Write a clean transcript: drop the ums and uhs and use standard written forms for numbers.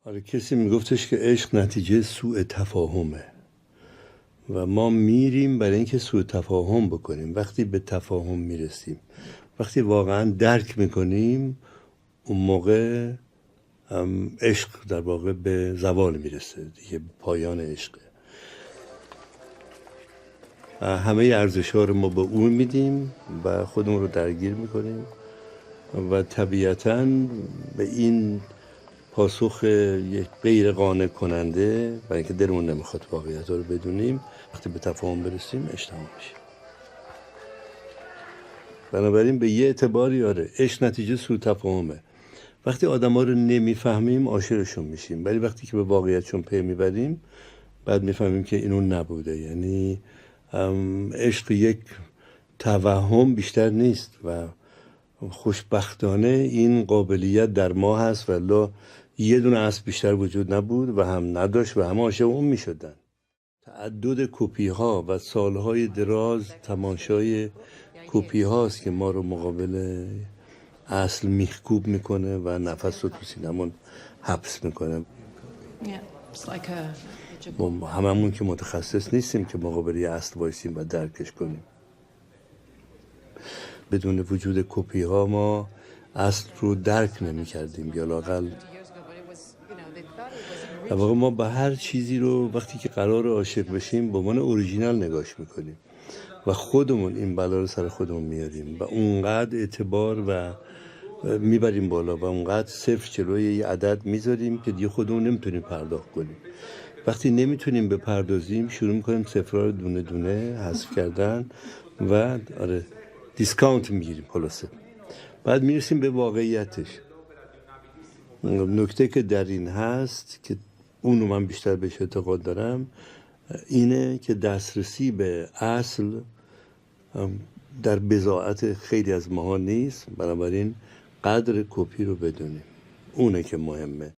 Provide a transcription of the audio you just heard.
آره، کسی میگفتش که عشق نتیجه سوء تفاهمه و ما میریم برای اینکه سوء تفاهم بکنیم. وقتی به تفاهم میرسیم، وقتی واقعا درک میکنیم، اون موقع عشق در واقع به زوال میرسه دیگه، پایان عشقه. همه ارزش ها رو ما به اون میدیم و خودمون رو درگیر میکنیم و طبیعتاً به این پاسخ یک غیر قانع کننده، برای اینکه دلمون نمیخواد واقعیت رو بدونیم، وقتی به تفاهم برسیم اجتماع میشیم. بنابراین به یه اعتباری آره، عشق نتیجه سوء تفاهمه. وقتی آدما رو نمیفهمیم عاشقشون میشیم، ولی وقتی که به واقعیتشون پی میبریم بعد میفهمیم که اینو نبوده. یعنی عشق یک توهم بیشتر نیست و خوشبختانه این قابلیت در ما هست، ولی یه دونه اسب بیشتر وجود نبود و هم نداشت و همه عاشق اون میشدن. تعدد کپی ها و سالهای دراز تماشای کپی هاست که ما رو مقابل اصل میخکوب میکنه و نفس رو تو سینمون حبس میکنه. هممون که متخصص نیستیم که مقابل یه اصل وایسیم و درکش کنیم. بدون وجود کپی ها ما اصل رو درک نمی کردیم، یا لااقل در واقع ما به هر چیزی رو وقتی که قرار عاشق بشیم به عنوان اوریجینال نگاش میکنیم و خودمون این بلا رو سر خودمون میاریم و اونقدر اعتبار و میبریم بالا و اونقدر صفر جلوی یه عدد میذاریم که دیگه خودمون نمیتونیم پرداخت کنیم. وقتی نمیتونیم بپردازیم شروع میکنیم صفرها رو دونه دونه حذف کردن و آره دیسکانت میگیریم. خلاصه بعد میرسیم به واقعیتش. نکته که در این هست که اونو من بیشتر بهش اعتقاد دارم اینه که دسترسی به اصل در بضاعت خیلی از ماها نیست، بنابراین قدر کپی رو بدونیم، اونه که مهمه.